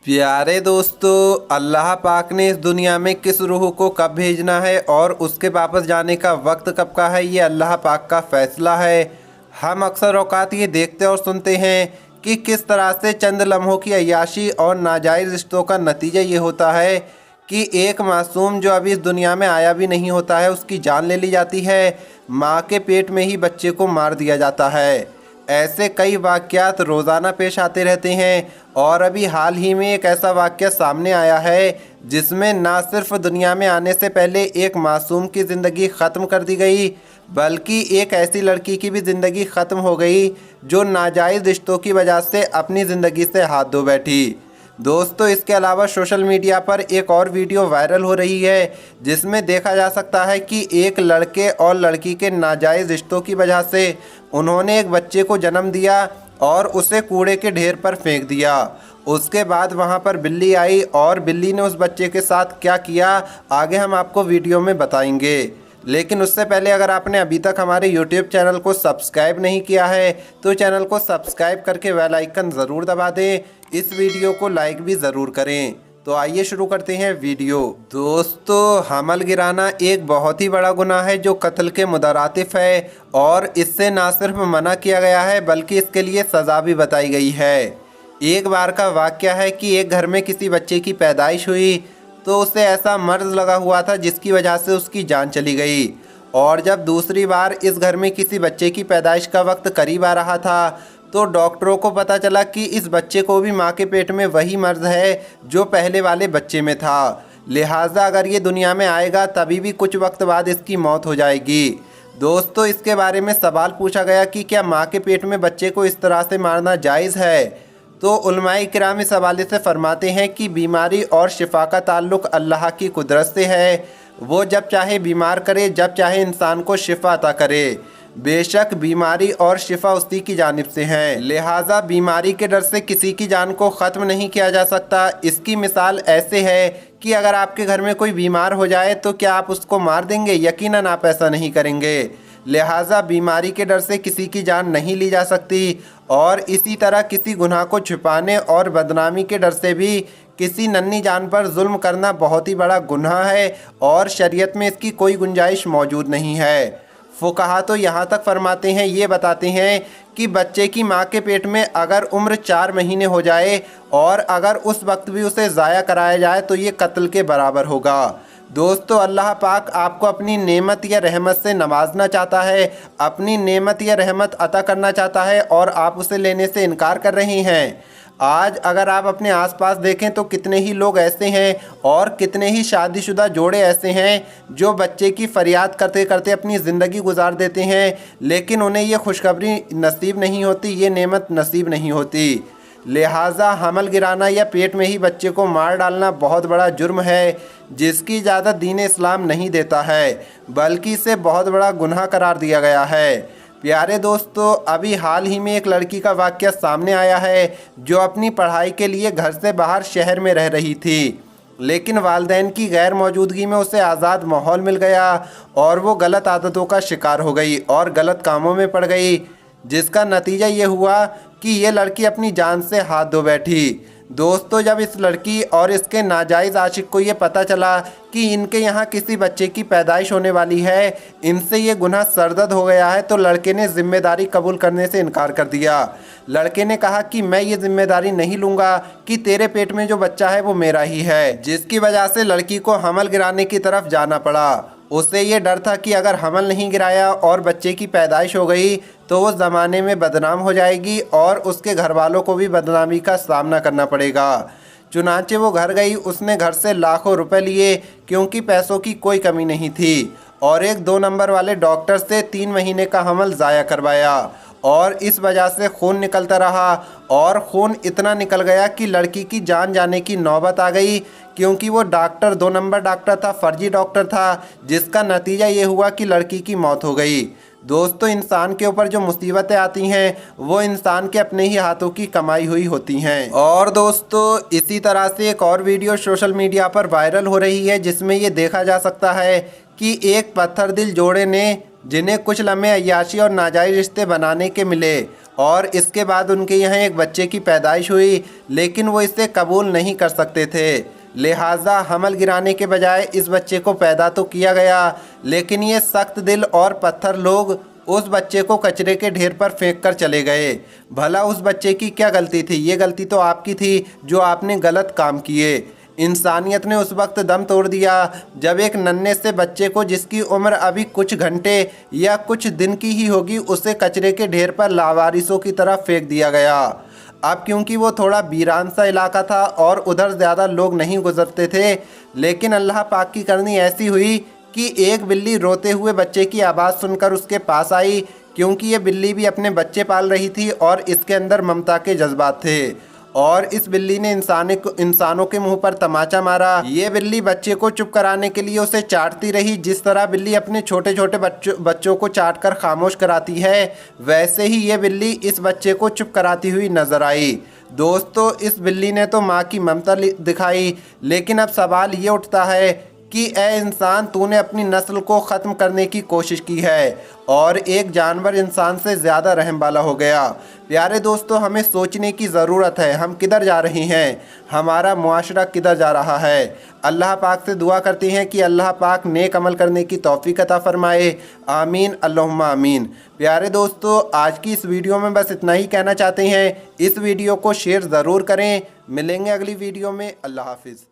प्यारे दोस्तों, अल्लाह पाक ने इस दुनिया में किस रूह को कब भेजना है और उसके वापस जाने का वक्त कब का है, ये अल्लाह पाक का फ़ैसला है। हम अक्सर औकात ये देखते और सुनते हैं कि किस तरह से चंद लम्हों की अय्याशी और नाजायज़ रिश्तों का नतीजा ये होता है कि एक मासूम जो अभी इस दुनिया में आया भी नहीं होता है, उसकी जान ले ली जाती है। माँ के पेट में ही बच्चे को मार दिया जाता है। ऐसे कई वाक़यात रोज़ाना पेश आते रहते हैं और अभी हाल ही में एक ऐसा वाक़या सामने आया है जिसमें ना सिर्फ दुनिया में आने से पहले एक मासूम की ज़िंदगी ख़त्म कर दी गई, बल्कि एक ऐसी लड़की की भी ज़िंदगी ख़त्म हो गई जो नाजायज़ रिश्तों की वजह से अपनी ज़िंदगी से हाथ धो बैठी। दोस्तों, इसके अलावा सोशल मीडिया पर एक और वीडियो वायरल हो रही है जिसमें देखा जा सकता है कि एक लड़के और लड़की के नाजायज़ रिश्तों की वजह से उन्होंने एक बच्चे को जन्म दिया और उसे कूड़े के ढेर पर फेंक दिया। उसके बाद वहां पर बिल्ली आई और बिल्ली ने उस बच्चे के साथ क्या किया, आगे हम आपको वीडियो में बताएंगे। लेकिन उससे पहले अगर आपने अभी तक हमारे YouTube चैनल को सब्सक्राइब नहीं किया है तो चैनल को सब्सक्राइब करके बेल आइकन ज़रूर दबा दें। इस वीडियो को लाइक भी ज़रूर करें। तो आइए शुरू करते हैं वीडियो। दोस्तों, हमल गिराना एक बहुत ही बड़ा गुनाह है जो कत्ल के मुतरातिफ है और इससे ना सिर्फ मना किया गया है बल्कि इसके लिए सज़ा भी बताई गई है। एक बार का वाक़या है कि एक घर में किसी बच्चे की पैदाइश हुई तो उसे ऐसा मर्ज़ लगा हुआ था जिसकी वजह से उसकी जान चली गई। और जब दूसरी बार इस घर में किसी बच्चे की पैदाइश का वक्त करीब आ रहा था तो डॉक्टरों को पता चला कि इस बच्चे को भी माँ के पेट में वही मर्ज़ है जो पहले वाले बच्चे में था। लिहाजा अगर ये दुनिया में आएगा तभी भी कुछ वक्त बाद इसकी मौत हो जाएगी। दोस्तों, इसके बारे में सवाल पूछा गया कि क्या माँ के पेट में बच्चे को इस तरह से मारना जायज़ है, तो उलमाए किराम इस हवाले से फरमाते हैं कि बीमारी और शिफा का ताल्लुक़ अल्लाह की कुदरत से है। वो जब चाहे बीमार करे, जब चाहे इंसान को शिफा अता करे। बेशक बीमारी और शिफा उसी की जानिब से है, लिहाजा बीमारी के डर से किसी की जान को ख़त्म नहीं किया जा सकता। इसकी मिसाल ऐसे है कि अगर आपके घर में कोई बीमार हो जाए तो क्या आप उसको मार देंगे? यकीनन आप ऐसा नहीं करेंगे। लिहाजा बीमारी के डर से किसी की जान नहीं ली जा सकती और इसी तरह किसी गुनाह को छुपाने और बदनामी के डर से भी किसी नन्ही जान पर जुल्म करना बहुत ही बड़ा गुनाह है और शरीयत में इसकी कोई गुंजाइश मौजूद नहीं है। फुकहा तो यहाँ तक फरमाते हैं, ये बताते हैं कि बच्चे की माँ के पेट में अगर उम्र 4 महीने हो जाए और अगर उस वक्त भी उसे ज़ाया कराया जाए तो ये कत्ल के बराबर होगा। दोस्तों, अल्लाह पाक आपको अपनी नेमत या रहमत से नवाजना चाहता है, अपनी नेमत या रहमत अता करना चाहता है और आप उसे लेने से इनकार कर रहे हैं। आज अगर आप अपने आसपास देखें तो कितने ही लोग ऐसे हैं और कितने ही शादीशुदा जोड़े ऐसे हैं जो बच्चे की फरियाद करते करते अपनी ज़िंदगी गुजार देते हैं, लेकिन उन्हें ये खुशखबरी नसीब नहीं होती, ये नेमत नसीब नहीं होती। लिहाजा हमल गिराना या पेट में ही बच्चे को मार डालना बहुत बड़ा जुर्म है जिसकी इजाज़त दीन इस्लाम नहीं देता है, बल्कि इसे बहुत बड़ा गुनाह करार दिया गया है। प्यारे दोस्तों, अभी हाल ही में एक लड़की का वाक़या सामने आया है जो अपनी पढ़ाई के लिए घर से बाहर शहर में रह रही थी, लेकिन वालिदैन की गैर मौजूदगी में उसे आज़ाद माहौल मिल गया और वो गलत आदतों का शिकार हो गई और गलत कामों में पड़ गई, जिसका नतीजा ये हुआ कि ये लड़की अपनी जान से हाथ धो बैठी। दोस्तों, जब इस लड़की और इसके नाजायज़ आशिक को ये पता चला कि इनके यहाँ किसी बच्चे की पैदाइश होने वाली है, इनसे ये गुनाह सरजद हो गया है, तो लड़के ने ज़िम्मेदारी कबूल करने से इनकार कर दिया। लड़के ने कहा कि मैं ये ज़िम्मेदारी नहीं लूँगा कि तेरे पेट में जो बच्चा है वो मेरा ही है, जिसकी वजह से लड़की को हमल गिराने की तरफ जाना पड़ा। उसे ये डर था कि अगर हमल नहीं गिराया और बच्चे की पैदाइश हो गई तो वो ज़माने में बदनाम हो जाएगी और उसके घर वालों को भी बदनामी का सामना करना पड़ेगा। चुनांचे वो घर गई, उसने घर से लाखों रुपए लिए क्योंकि पैसों की कोई कमी नहीं थी और एक 2 नंबर वाले डॉक्टर से 3 महीने का हमल ज़ाया करवाया और इस वजह से खून निकलता रहा और खून इतना निकल गया कि लड़की की जान जाने की नौबत आ गई, क्योंकि वो डॉक्टर 2 नंबर डॉक्टर था, फर्जी डॉक्टर था, जिसका नतीजा ये हुआ कि लड़की की मौत हो गई। दोस्तों, इंसान के ऊपर जो मुसीबतें आती हैं वो इंसान के अपने ही हाथों की कमाई हुई होती हैं। और दोस्तों, इसी तरह से एक और वीडियो सोशल मीडिया पर वायरल हो रही है जिसमें ये देखा जा सकता है कि एक पत्थर दिल जोड़े ने, जिन्हें कुछ लम्हे अय्याशी और नाजायज़ रिश्ते बनाने के मिले और इसके बाद उनके यहाँ एक बच्चे की पैदाइश हुई, लेकिन वो इसे कबूल नहीं कर सकते थे। लिहाजा हमल गिराने के बजाय इस बच्चे को पैदा तो किया गया, लेकिन ये सख्त दिल और पत्थर लोग उस बच्चे को कचरे के ढेर पर फेंक कर चले गए। भला उस बच्चे की क्या गलती थी? ये गलती तो आपकी थी जो आपने गलत काम किए। इंसानियत ने उस वक्त दम तोड़ दिया जब एक नन्हे से बच्चे को, जिसकी उम्र अभी कुछ घंटे या कुछ दिन की ही होगी, उसे कचरे के ढेर पर लावारिसों की तरह फेंक दिया गया। अब क्योंकि वो थोड़ा वीरान सा इलाका था और उधर ज़्यादा लोग नहीं गुजरते थे, लेकिन अल्लाह पाक की करनी ऐसी हुई कि एक बिल्ली रोते हुए बच्चे की आवाज़ सुनकर उसके पास आई, क्योंकि ये बिल्ली भी अपने बच्चे पाल रही थी और इसके अंदर ममता के जज्बात थे। और इस बिल्ली ने इंसानों के मुंह पर तमाचा मारा। ये बिल्ली बच्चे को चुप कराने के लिए उसे चाटती रही। जिस तरह बिल्ली अपने छोटे छोटे बच्चों को चाट कर खामोश कराती है, वैसे ही ये बिल्ली इस बच्चे को चुप कराती हुई नजर आई। दोस्तों, इस बिल्ली ने तो माँ की ममता दिखाई, लेकिन अब सवाल ये उठता है कि ए इंसान, तूने अपनी नस्ल को ख़त्म करने की कोशिश की है और एक जानवर इंसान से ज़्यादा रहम वाला हो गया। प्यारे दोस्तों, हमें सोचने की ज़रूरत है, हम किधर जा रहे हैं, हमारा मुआशरा किधर जा रहा है। अल्लाह पाक से दुआ करते हैं कि अल्लाह पाक नेक अमल करने की तौफीक अता फरमाए। आमीन अल्लाहुम्मा आमीन। प्यारे दोस्तों, आज की इस वीडियो में बस इतना ही कहना चाहते हैं। इस वीडियो को शेयर ज़रूर करें। मिलेंगे अगली वीडियो में। अल्लाह हाफिज़।